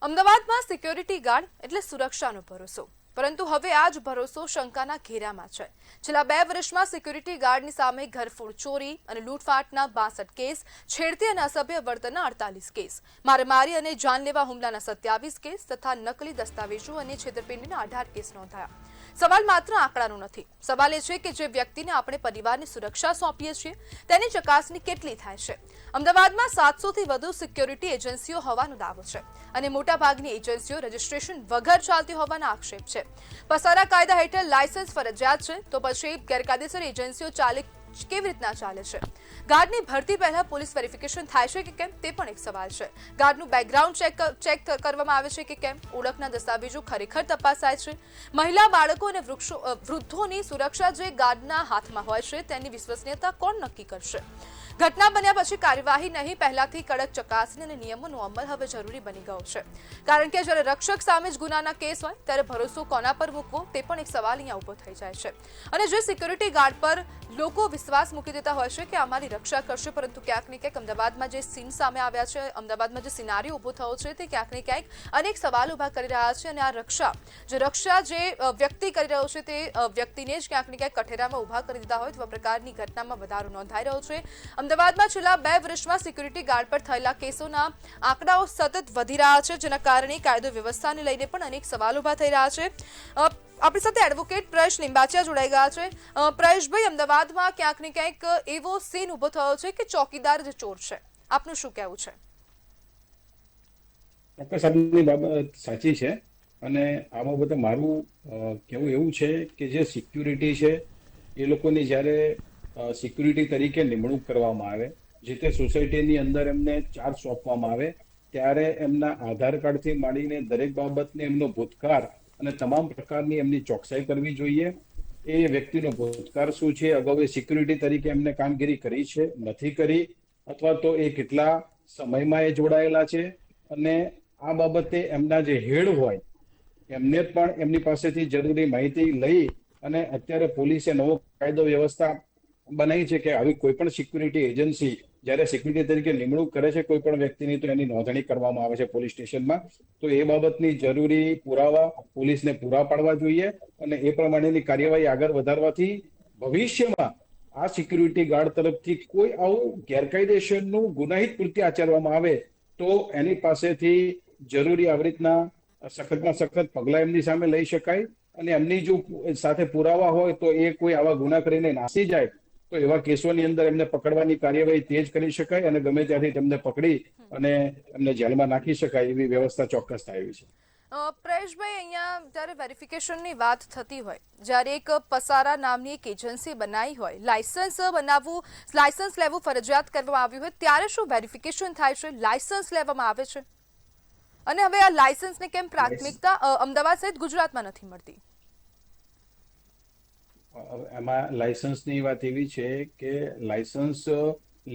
અમદાવાદમાં security guard એટલે સુરક્ષાનો ભરોસો, પરંતુ હવે આ જ ભરોસો શંકાના ઘેરામાં છે. છેલ્લા 2 વર્ષમાં સિક્યોરિટી ગાર્ડની સામે ઘરફોડ ચોરી અને લૂંટફાટના 62 કેસ, છેડતી અને અસભ્ય વર્તનના 48 કેસ, મારામારી અને જાનલેવા હુમલાના 27 કેસ તથા નકલી દસ્તાવેજો અને છેતરપિંડીના 18 કેસ નોંધાયા. સવાલ માત્ર આંકડાનો નથી. સવાલ એ છે કે જે વ્યક્તિને આપણે પરિવારની સુરક્ષા સોંપીએ છીએ તેની ચકાસણી કેટલી થાય છે. અમદાવાદમાં 700થી વધુ સિક્યોરિટી એજન્સીઓ હોવાનો દાવો છે અને મોટાભાગની એજન્સીઓ રજીસ્ટ્રેશન વગર ચાલતી હોવાના આક્ષેપ છે. પસારા કાયદા હેઠળ લાયસન્સ ફરજિયાત છે, તો પછી ગેરકાયદેસર એજન્સીઓ કેવી રીતના ચાલે છે? ગાર્ડની ભરતી પહેલા પોલીસ વેરિફિકેશન થાય છે કે કેમ તે પણ એક સવાલ છે. ગાર્ડનું બેકગ્રાઉન્ડ ચેક કરવામાં આવે છે કે કેમ? ઓળખના દસ્તાવેજો ખરેખર તપાસાય છે? મહિલા, બાળકો અને વૃદ્ધોની સુરક્ષા જે ગાર્ડના હાથમાં હોય છે તેની વિશ્વસનીયતા કોણ નક્કી કરશે? ઘટના બન્યા પછી કાર્યવાહી નહીં, પહેલાથી કડક ચકાસણી અને નિયમોનો અમલ હવે જરૂરી બની ગયો છે. કારણ કે જ્યારે રક્ષક સામે જ ગુનાના કેસ હોય ત્યારે ભરોસો કોના પર મૂકવો તે પણ એક સવાલ અહીંયા ઉભો થઈ જાય છે. અને જે સિક્યોરિટી ગાર્ડ પર લોકો વિશ્વાસ મૂકી દેતા હોય છે કે અમારી રક્ષા કરશે, પરંતુ ક્યાંક ને ક્યાંક અમદાવાદમાં જે સીન સામે આવ્યા છે, અમદાવાદમાં જે સિનારીઓ ઉભો થયો છે તે ક્યાંક ને ક્યાંક અનેક સવાલ ઉભા કરી રહ્યા છે. અને આ રક્ષા જે વ્યક્તિ કરી રહ્યો છે તે વ્યક્તિને જ ક્યાંક ને ક્યાંક કઠેરામાં ઉભા કરી દીધા હોય તેવા પ્રકારની ઘટનામાં વધારો નોંધાઈ રહ્યો છે. અમદાવાદમાં છેલ્લા 2 વર્ષમાં સિક્યોરિટી ગાર્ડ પર થયેલા કેસોના આંકડાઓ સતત વધી રહ્યા છે, જેના કારણે કાયદો વ્યવસ્થાને લઈને પણ અનેક સવાલ ઉભા થઈ રહ્યા છે. આપણી સાથે એડવોકેટ પ્રયેશ લિંબાચિયા જોડાઈ ગયા છે. પ્રયેશભાઈ, અમદાવાદમાં ક્યાંક ને ક્યાંક એવો સીન ઉભો થયો છે કે ચોકીદાર જ ચોર છે. આપનું શું કહેવું છે? ચોક્કસ આપની બાબત સાચી છે અને આમાં બધા મારું કહેવું એવું છે કે જે સિક્યુરિટી છે એ લોકોની જ્યારે સિક્યુરિટી તરીકે નિમણૂક કરવામાં આવે, જે તે સોસાયટીની અંદર એમને ચાર્જ સોંપવામાં આવે, ત્યારે એમના આધાર કાર્ડથી માંડીને દરેક બાબતને એમનો ભૂતકાળ અને તમામ પ્રકારની એમની ચોકસાઈ કરવી જોઈએ. એ વ્યક્તિનો ભૂતકાળ શું છે, અગાઉ એ સિક્યુરિટી તરીકે એમને કામગીરી કરી છે, નથી કરી, અથવા તો એ કેટલા સમયમાં એ જોડાયેલા છે, અને આ બાબતે એમના જે હેડ હોય એમને પણ એમની પાસેથી જરૂરી માહિતી લઈ અને અત્યારે પોલીસે નવો કાયદો વ્યવસ્થા બનાવી છે કે આવી કોઈ પણ સિક્યુરિટી એજન્સી જ્યારે સિક્યુરિટી તરીકે નિમણૂક કરે છે કોઈ પણ વ્યક્તિની, તો એની નોંધણી કરવામાં આવે છે પોલીસ સ્ટેશનમાં. તો એ બાબતની જરૂરી પુરાવા પોલીસને પૂરા પાડવા જોઈએ અને એ પ્રમાણેની કાર્યવાહી આગળ વધારવાથી ભવિષ્યમાં આ સિક્યુરિટી ગાર્ડ તરફથી કોઈ આવું ગેરકાયદેસરનું ગુનાહિત કૃત્ય આચરવામાં આવે તો એની પાસેથી જરૂરી આવી રીતના સખતમાં સખત પગલાં એમની સામે લઈ શકાય. અને એમની જો સાથે પુરાવા હોય તો એ કોઈ આવા ગુના કરીને નાસી જાય તો એવા કેસોની અંદર એમને પકડવાની કાર્યવાહી તેજ કરી શકાય અને ગમે ત્યાંથી તેમને પકડી અને એમને જેલમાં નાખી શકાય એવી વ્યવસ્થા ચોક્કસ થાય છે. પ્રયેશભાઈ, અહીંયા જ્યારે વેરિફિકેશનની વાત થતી હોય, જ્યારે એક પસારા નામની એક એજન્સી બનાવી હોય, લાયસન્સ લેવું ફરજિયાત કરવામાં આવ્યું હોય, ત્યારે શું વેરિફિકેશન થાય છે? લાયસન્સ લેવામાં આવે છે અને હવે આ લાયસન્સને કેમ પ્રાથમિકતા અમદાવાદ સહિત ગુજરાતમાં નથી મળતી? એમાં લાયસન્સની વાત એવી છે કે લાયસન્સ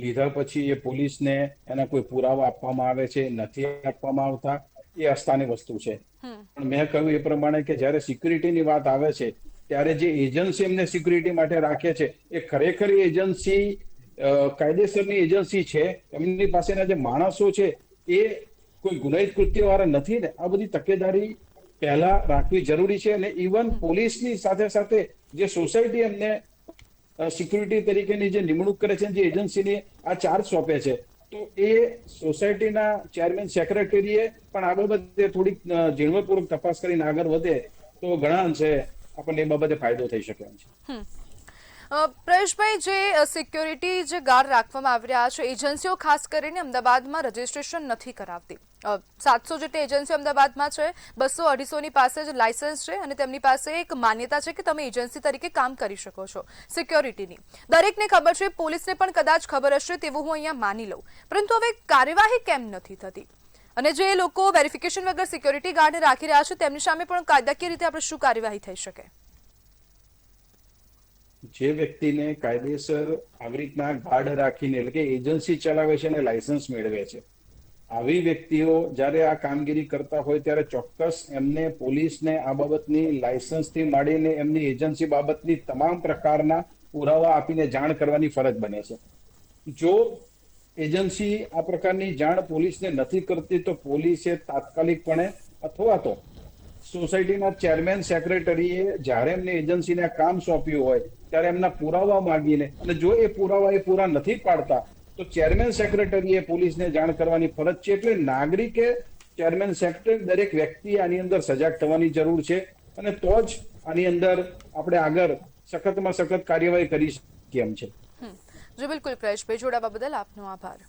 લીધા પછી એ પોલીસને એના કોઈ પુરાવા આપવામાં આવે છે, નથી આપવામાં આવતા, એ અસ્થાની વસ્તુ છે. પણ મેં કહ્યું એ પ્રમાણે કે જ્યારે સિક્યુરિટીની વાત આવે છે ત્યારે જે એજન્સી એમને સિક્યુરિટી માટે રાખે છે એ ખરેખર એજન્સી કાયદેસરની એજન્સી છે, એમની પાસેના જે માણસો છે એ કોઈ ગુનાહિત કૃત્ય વાળા નથી ને. આ બધી તકેદારી પહેલા રાખવી જરૂરી છે. અને ઇવન પોલીસની સાથે સાથે જે સોસાયટી એમને સિક્યુરિટી તરીકેની જે નિમણૂક કરે છે, જે એજન્સીની આ ચાર્જ સોંપે છે, તો એ સોસાયટીના ચેરમેન સેક્રેટરીએ પણ આ બાબતે થોડીક ઝીણવટપૂર્વક તપાસ કરીને આગળ વધે તો ઘણા અંશે આપણને એ બાબતે ફાયદો થઈ શકે છે. પ્રયેશભાઈ, જે સિક્યોરિટી જે ગાર્ડ રાખવામાં આવી રહ્યા છે, એજન્સીઓ ખાસ કરીને અમદાવાદમાં રજીસ્ટ્રેશન નથી કરાવતી. 700 જેટલી એજન્સીઓ અમદાવાદમાં છે, 200-250ની પાસે જ લાયસન્સ છે અને તેમની પાસે એક માન્યતા છે કે તમે એજન્સી તરીકે કામ કરી શકો છો સિક્યોરિટીની. દરેકને ખબર છે, પોલીસને પણ કદાચ ખબર હશે તેવું હું અહીંયા માની લઉં, પરંતુ હવે કાર્યવાહી કેમ નથી થતી? અને જે લોકો વેરિફિકેશન વગર સિક્યોરિટી ગાર્ડને રાખી રહ્યા છે તેમની સામે પણ કાયદાકીય રીતે આપણે શું કાર્યવાહી થઈ શકે? જે વ્યક્તિને કાયદેસર આવી રીતના ગાર્ડ રાખીને, એટલે કે એજન્સી ચલાવે છે અને લાયસન્સ મેળવે છે, આવી વ્યક્તિઓ જ્યારે આ કામગીરી કરતા હોય ત્યારે ચોક્કસ એમને પોલીસને આ બાબતની લાયસન્સથી માંડીને એમની એજન્સી બાબતની તમામ પ્રકારના પુરાવા આપીને જાણ કરવાની ફરજ બને છે. જો એજન્સી આ પ્રકારની જાણ પોલીસને નથી કરતી તો પોલીસે તાત્કાલિકપણે અથવા તો સોસાયટીના ચેરમેન સેક્રેટરીએ જ્યારે એમને એજન્સીને આ કામ સોંપ્યું હોય ત્યારે એમના પુરાવા માંગીને, અને જો એ પુરાવા એ પૂરા નથી પાડતા તો ચેરમેન સેક્રેટરીએ પોલીસને જાણ કરવાની ફરજ છે. એટલે નાગરિકે, ચેરમેન સેક્રેટરી, દરેક વ્યક્તિએ આની અંદર સજાગ થવાની જરૂર છે અને તો જ આની અંદર આપણે આગળ સખતમાં સખત કાર્યવાહી કરી શકીએ એમ છે. જી બિલકુલ, પ્રયેશભાઈ, જોડાવા બદલ આપનો આભાર.